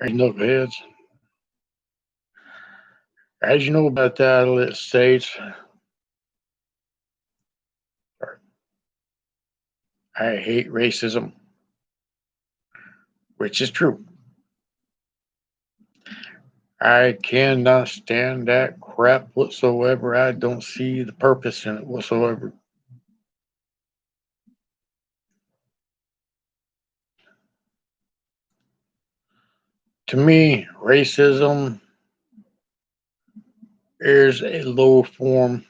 Hey, knuckleheads. As you know about the United States, I hate racism, which is true. I cannot stand that crap whatsoever. I don't see the purpose in it whatsoever. To me, racism is a low form.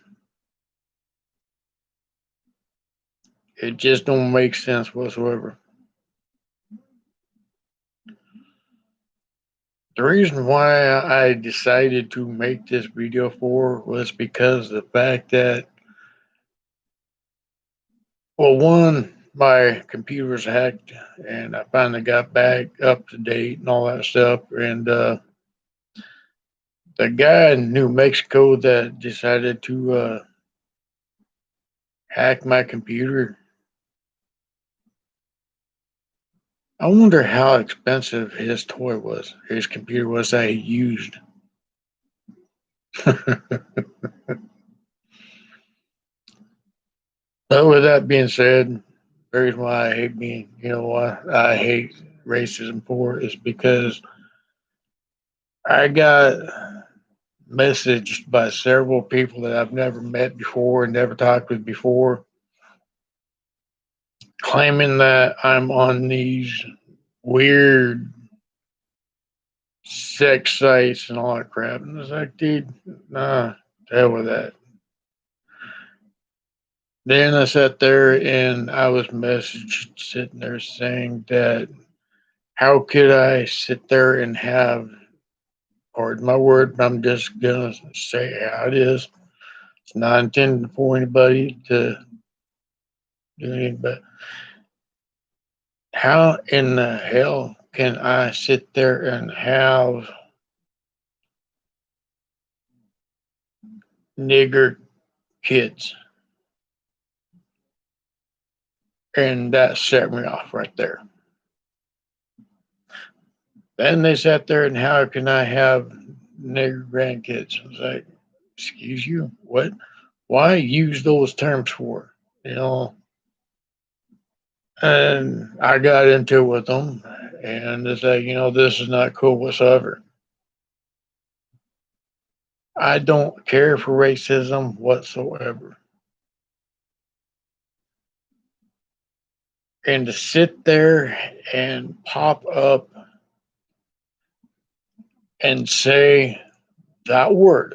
It just don't make sense whatsoever. The reason why I decided to make this video for was because the fact that, well, one, my computer was hacked and I finally got back up to date and all that stuff. And the guy in New Mexico that decided to hack my computer, I wonder how expensive his toy was, his computer was that he used. But with that being said, the reason why I hate why I hate racism for is because I got messaged by several people that I've never met before and never talked with before, claiming that I'm on these weird sex sites and all that crap. And it's like, dude, nah, the hell with that. Then I sat there and I was messaged sitting there saying that how could I sit there and have, pardon my word, but I'm just gonna say how it is. It's not intended for anybody to do anything, but how in the hell can I sit there and have nigger kids? And that set me off right there. Then they sat there and how can I have nigger grandkids? I was like, excuse you, what? Why use those terms for? You know, and I got into it with them, and it's like, this is not cool whatsoever. I don't care for racism whatsoever. And to sit there and pop up and say that word,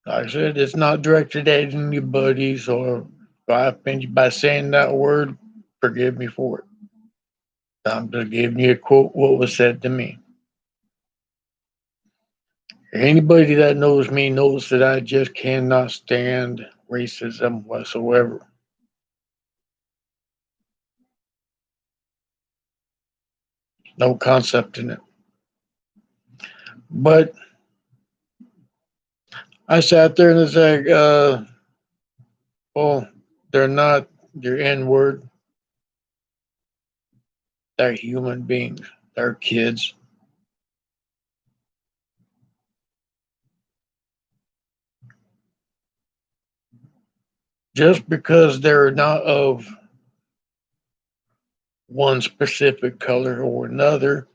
like I said, it's not directed at anybody. So if I offend you by saying that word, forgive me for it. I'm just giving you a quote what was said to me. Anybody that knows me knows that I just cannot stand racism whatsoever. No concept in it. But I sat there and it's like, well, they're not your N word. They're human beings. They're kids. Just because they're not of one specific color or another,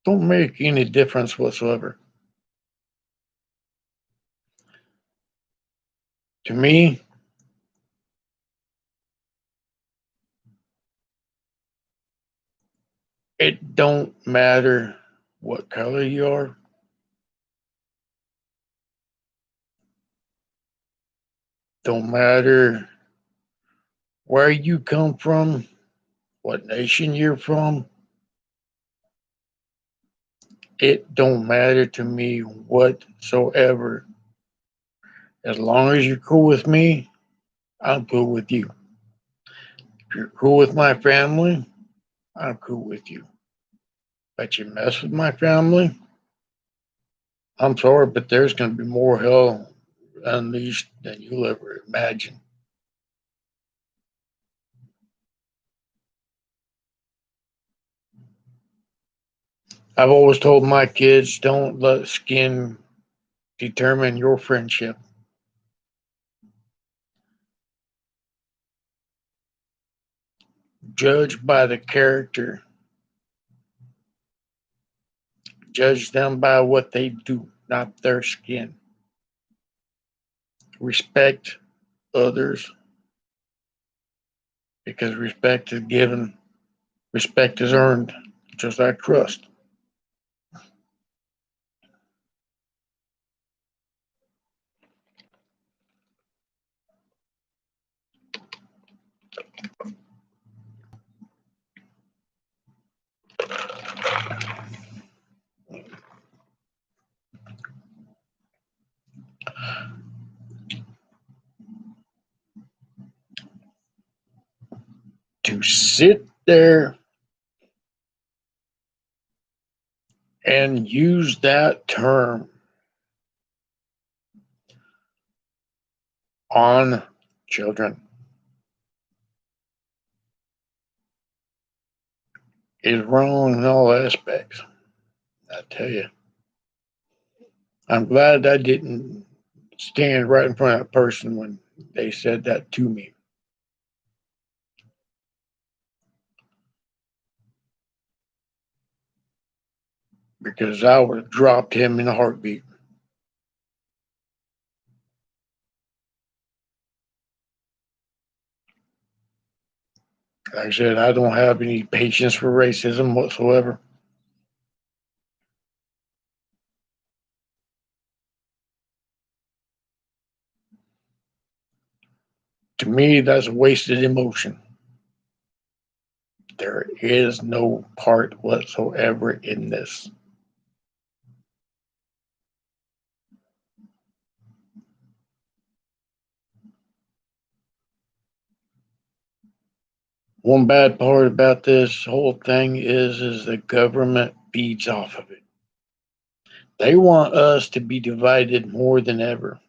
don't make any difference whatsoever. To me, it don't matter what color you are. Don't matter where you come from, what nation you're from. It don't matter to me whatsoever. As long as you're cool with me, I'm cool with you. If you're cool with my family, I'm cool with you. But you mess with my family, I'm sorry, but there's going to be more hell unleashed than you'll ever imagine. I've always told my kids, don't let skin determine your friendship. Judge by the character. Judge them by what they do, not their skin. Respect others because respect is given, respect is earned, just like trust. To sit there and use that term on children is wrong in all aspects. I tell you, I'm glad I didn't stand right in front of that person when they said that to me. Because I would have dropped him in a heartbeat. Like I said, I don't have any patience for racism whatsoever. To me, that's wasted emotion. There is no part whatsoever in this. One bad part about this whole thing is the government feeds off of it. They want us to be divided more than ever.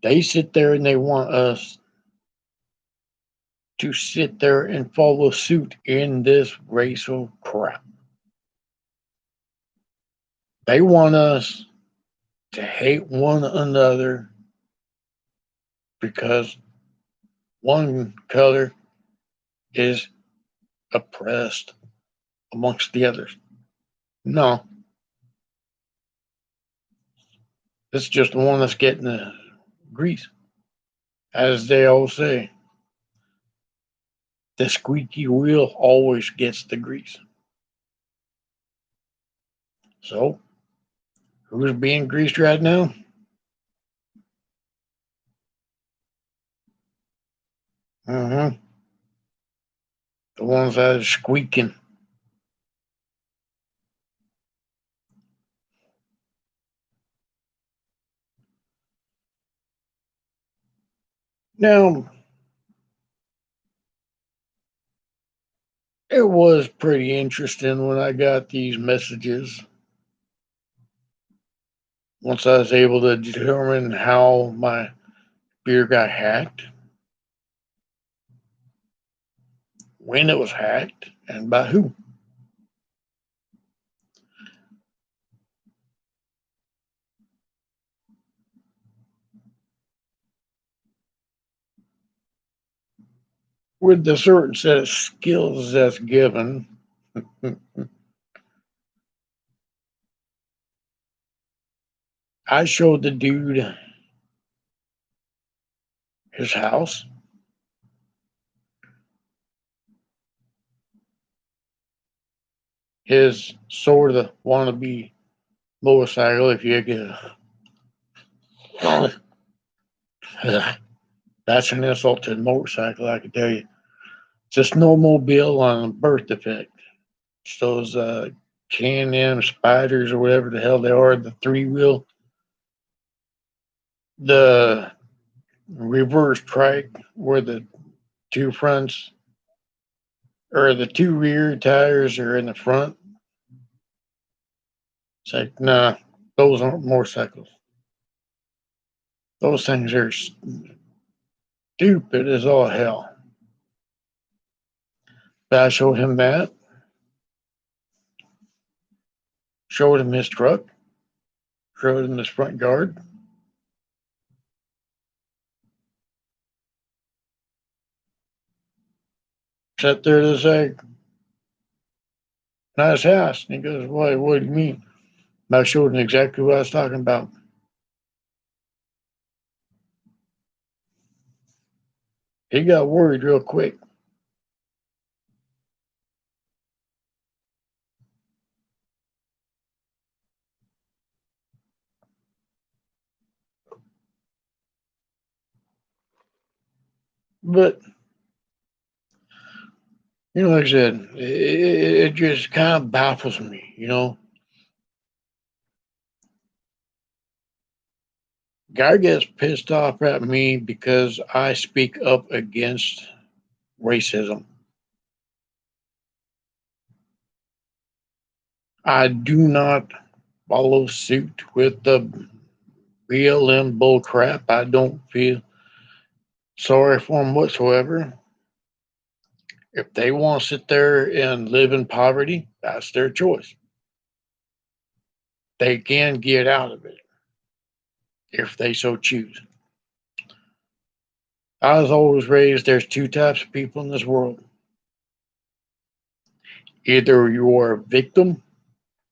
They sit there and they want us to sit there and follow suit in this racial crap. They want us to hate one another because one color is oppressed amongst the others. No, it's just the one that's getting the grease. As they all say, the squeaky wheel always gets the grease. So, who's being greased right now? Mm-hmm. The ones that are squeaking. Now, it was pretty interesting when I got these messages. Once I was able to determine how my beer got hacked, when it was hacked, and by who. With the certain set of skills that's given, I showed the dude his house, his sort of wannabe motorcycle, if you get that's an insult to the motorcycle, I can tell you. It's a snowmobile on a birth defect. It's those Can-Am spiders or whatever the hell they are, the three wheel, the reverse trike where the two fronts or the two rear tires are in the front. It's like, nah, those aren't motorcycles. Those things are stupid as all hell. But I showed him that. showed him his truck, showed him his front yard, sat there to say, nice house. And he goes, what do you mean? And I showed him exactly what I was talking about. He got worried real quick. But, like I said, it just kind of baffles me. Guy gets pissed off at me because I speak up against racism. I do not follow suit with the BLM bull crap. I don't feel sorry for them whatsoever. If they want to sit there and live in poverty, that's their choice. They can get out of it if they so choose. I was always raised there's two types of people in this world. Either you are a victim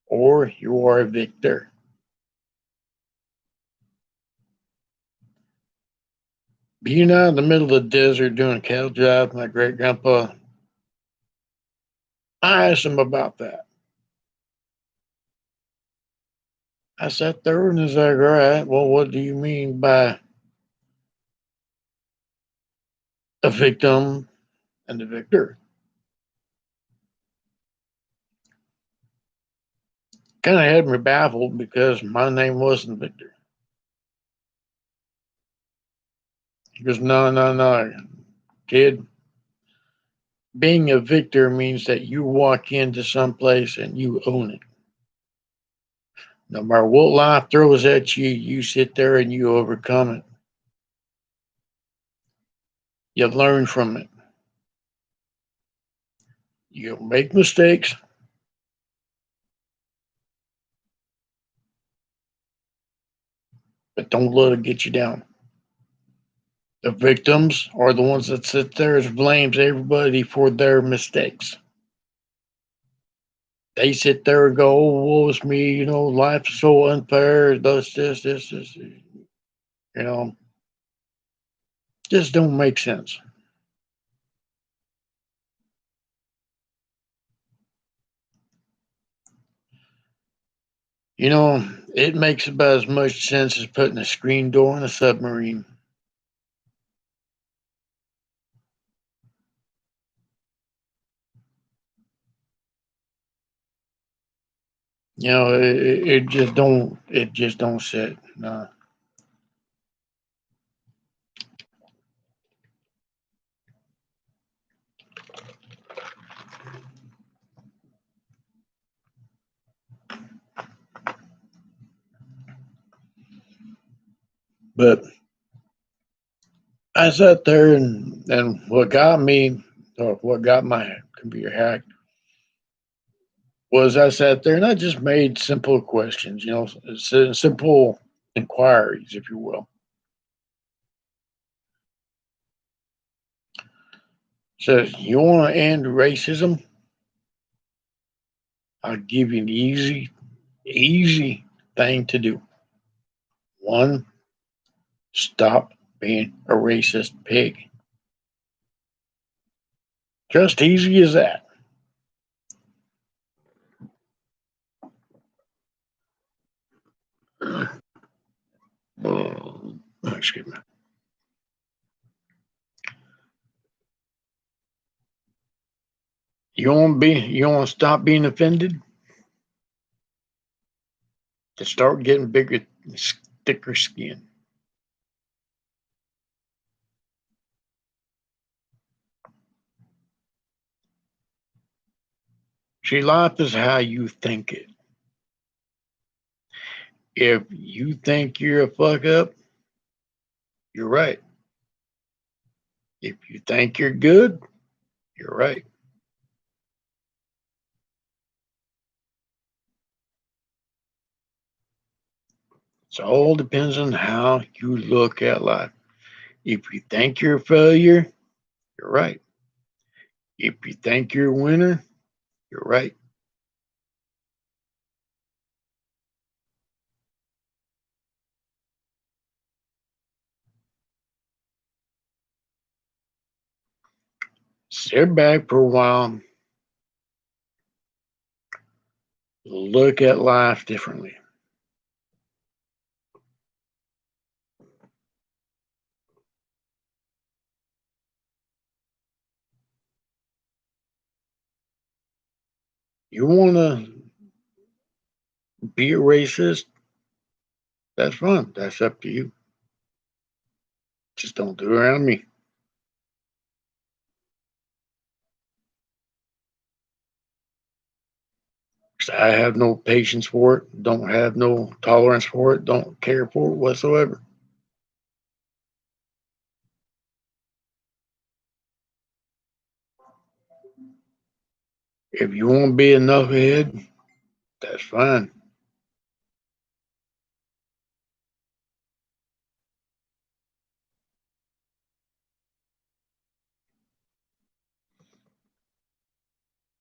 or you are a victor. Being out in the middle of the desert doing a cattle job, my great grandpa, I asked him about that. I sat there and was like, all right, well, what do you mean by a victim and a victor? Kind of had me baffled because my name wasn't Victor. He goes, no, kid. Being a victor means that you walk into some place and you own it. No matter what life throws at you, you sit there and you overcome it. You learn from it. You make mistakes, but don't let it get you down. The victims are the ones that sit there and blames everybody for their mistakes. They sit there and go, "Oh, woe is me! Life's so unfair. This. Just don't make sense." It makes about as much sense as putting a screen door in a submarine. It just don't sit. No. But I sat there and what got me, or what got my computer hacked, was I sat there and I just made simple questions, simple inquiries, if you will. Says, you want to end racism? I'll give you an easy thing to do. One, stop being a racist pig. Just easy as that. Oh, excuse me. You want to stop being offended? To start getting bigger, thicker skin. See, life is how you think it. If you think you're a fuck up, you're right. If you think you're good, you're right. It all depends on how you look at life. If you think you're a failure, you're right. If you think you're a winner, you're right. Sit back for a while, look at life differently. You want to be a racist? That's fine. That's up to you. Just don't do it around me. 'Cause I have no patience for it, don't have no tolerance for it, don't care for it whatsoever. If you want to be a knucklehead, that's fine.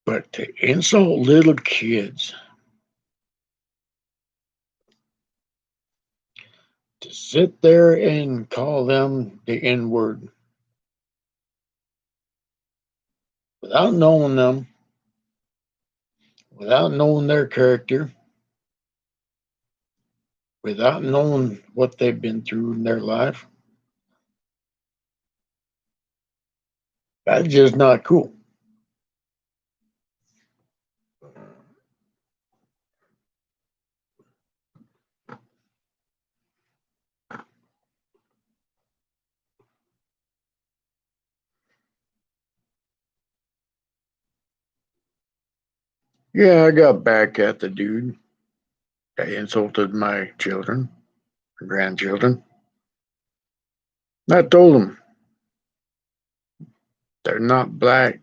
But to insult little kids, to sit there and call them the N word without knowing them, without knowing their character, without knowing what they've been through in their life, that's just not cool. Yeah, I got back at the dude that insulted my children, grandchildren. I told him they're not black,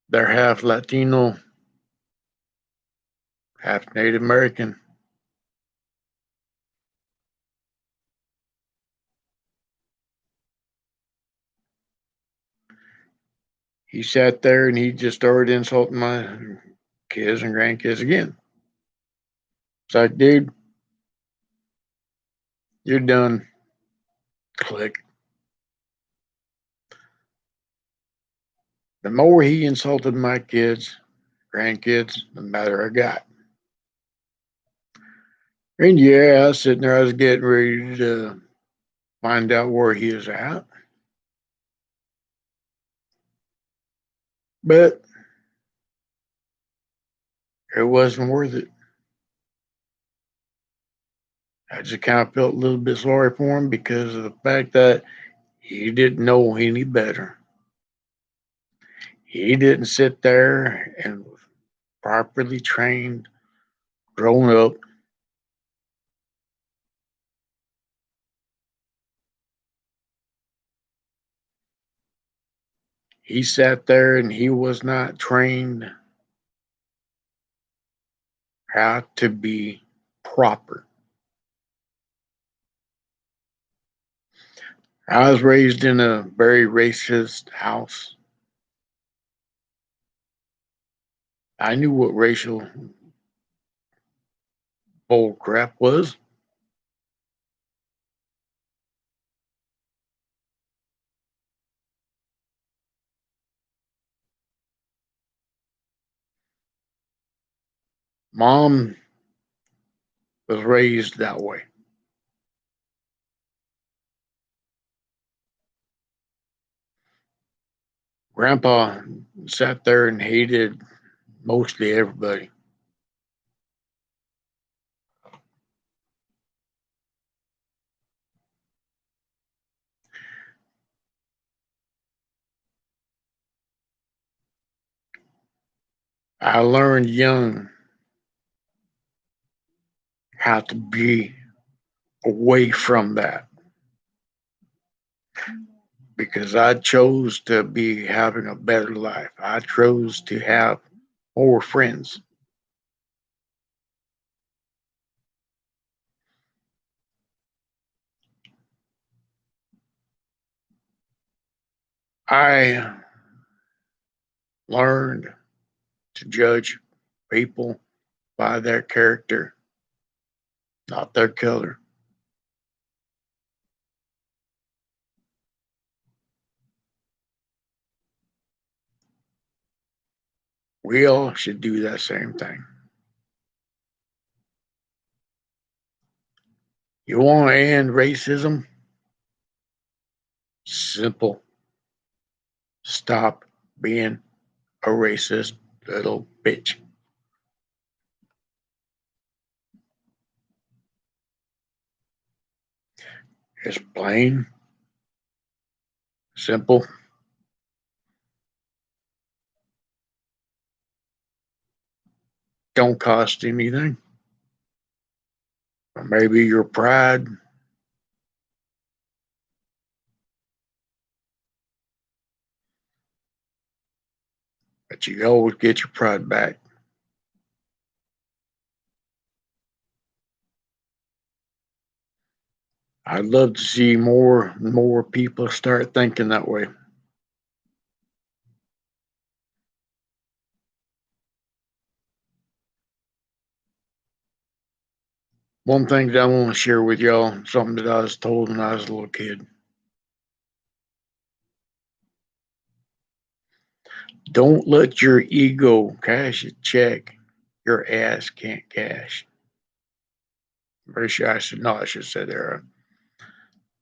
they're half Latino, half Native American. He sat there and he just started insulting my kids and grandkids again. It's like, dude, you're done. Click. The more he insulted my kids, grandkids, the better I got. And yeah, I was sitting there, I was getting ready to find out where he is at. But it wasn't worth it. I just kind of felt a little bit sorry for him because of the fact that he didn't know any better. He didn't sit there and was properly trained, grown up. He sat there and he was not trained how to be proper. I was raised in a very racist house. I knew what racial bull crap was. Mom was raised that way. Grandpa sat there and hated mostly everybody. I learned young how to be away from that because I chose to be having a better life. I chose to have more friends. I learned to judge people by their character, not their color. We all should do that same thing. You want to end racism? Simple. Stop being a racist little bitch. It's plain, simple. Don't cost anything. Or maybe your pride, but you always get your pride back. I'd love to see more and more people start thinking that way. One thing that I want to share with y'all, something that I was told when I was a little kid. Don't let your ego cash a check your ass can't cash. Very sure I should not. I should say there.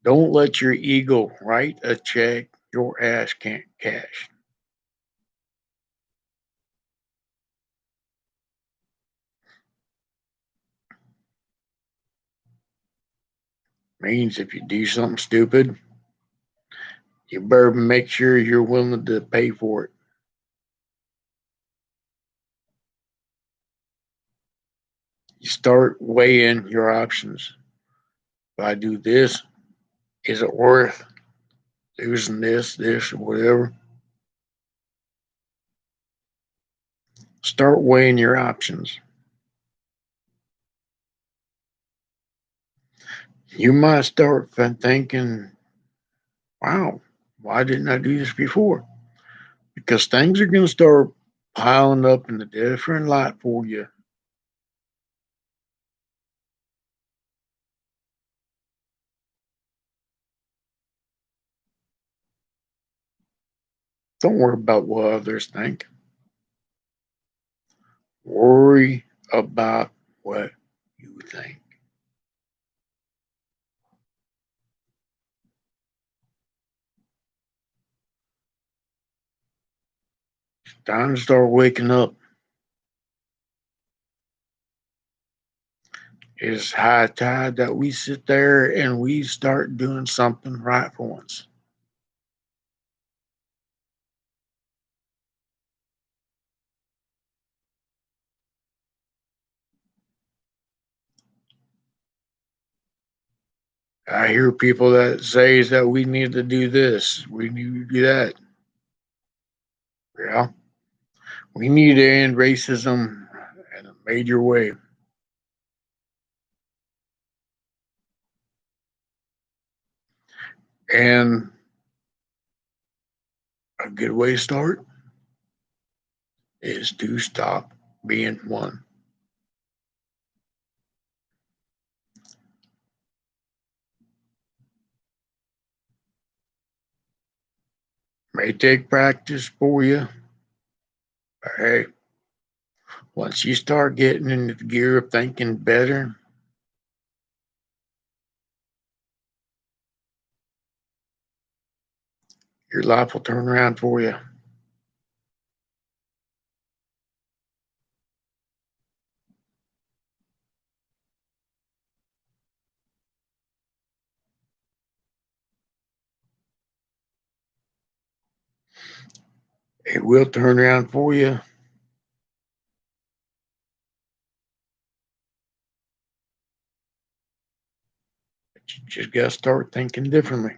Don't let your ego write a check your ass can't cash. Means if you do something stupid, you better make sure you're willing to pay for it. You start weighing your options. If I do this, is it worth losing this, or whatever? Start weighing your options. You might start thinking, wow, why didn't I do this before? Because things are going to start piling up in a different light for you. Don't worry about what others think. Worry about what you think. It's time to start waking up. It's high tide that we sit there and we start doing something right for once. I hear people that says that we need to do this, we need to do that. Yeah, we need to end racism in a major way. And a good way to start is to stop being one. May take practice for you, but hey, once you start getting into the gear of thinking better, your life will turn around for you. It will turn around for you. But you just got to start thinking differently.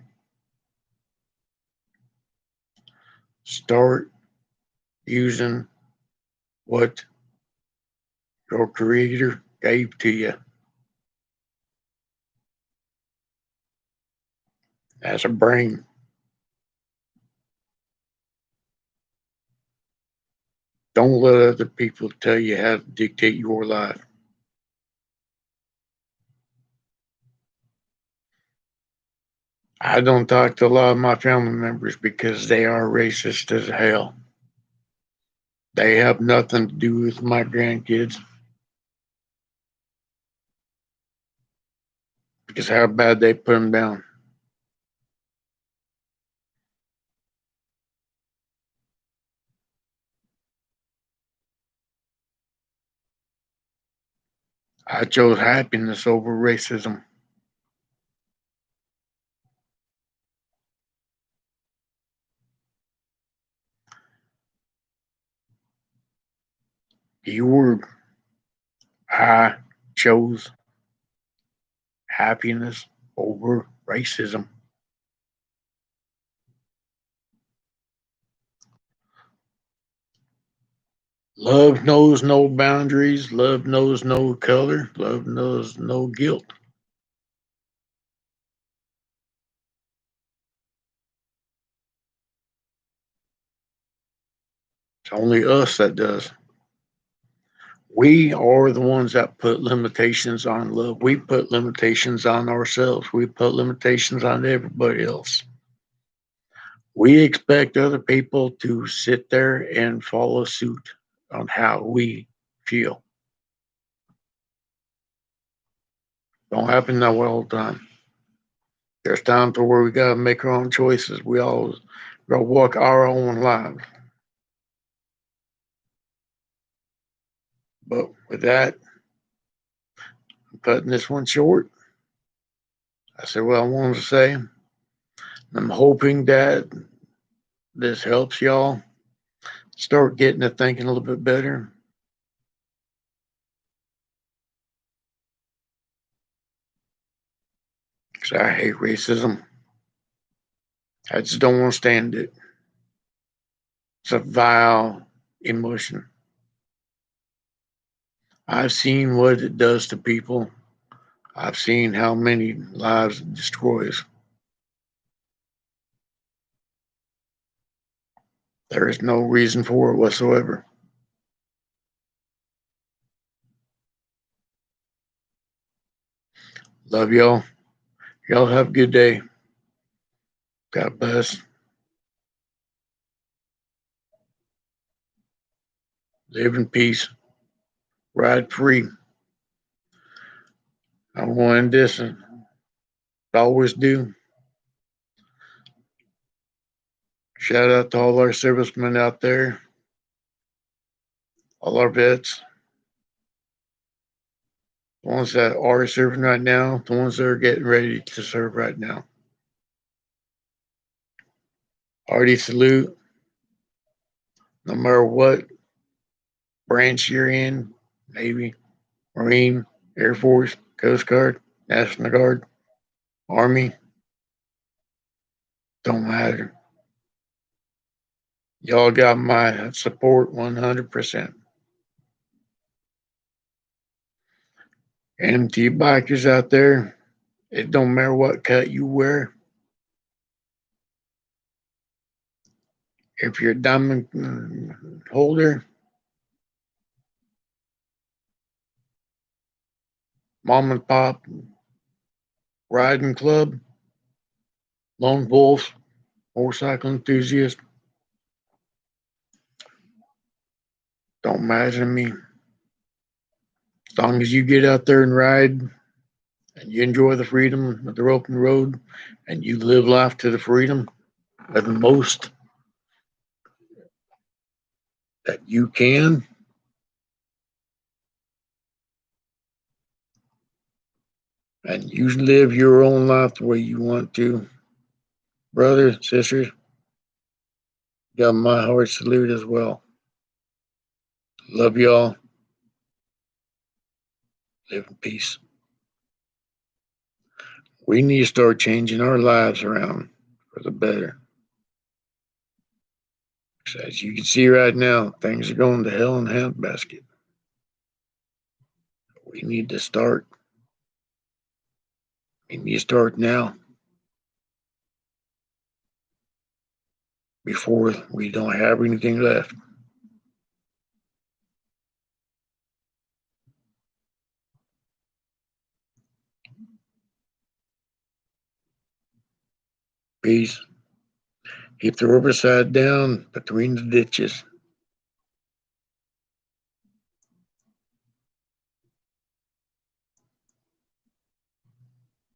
Start using what your creator gave to you as a brain. Don't let other people tell you how to dictate your life. I don't talk to a lot of my family members because they are racist as hell. They have nothing to do with my grandkids because how bad they put them down. I chose happiness over racism. Keyword, I chose happiness over racism. Love knows no boundaries. Love knows no color. Love knows no guilt. It's only us that does. We are the ones that put limitations on love. We put limitations on ourselves. We put limitations on everybody else. We expect other people to sit there and follow suit on how we feel. Don't happen that way all the time. There's times where we gotta make our own choices. We all gotta walk our own lives. But with that, I'm cutting this one short. I said what I wanted to say. I'm hoping that this helps y'all start getting to thinking a little bit better. Because I hate racism. I just don't want to stand it. It's a vile emotion. I've seen what it does to people. I've seen how many lives it destroys. There is no reason for it whatsoever. Love y'all. Y'all have a good day. God bless. Live in peace. Ride free. I want to end this. I always do. Shout out to all our servicemen out there, all our vets, the ones that are serving right now, the ones that are getting ready to serve right now. Hearty salute, no matter what branch you're in, Navy, Marine, Air Force, Coast Guard, National Guard, Army, don't matter. Y'all got my support 100%. And to you bikers out there, it don't matter what cut you wear. If you're a diamond holder, mom and pop riding club, lone wolf, motorcycle enthusiast, don't matter to me. As long as you get out there and ride and you enjoy the freedom of the open road and you live life to the freedom of the most that you can, and you live your own life the way you want to, brother, sister, got my heart salute as well. Love y'all. Live in peace. We need to start changing our lives around for the better. As you can see right now, things are going to hell in a handbasket. We need to start. We need to start now before we don't have anything left. Peace. Keep the riverside down between the ditches.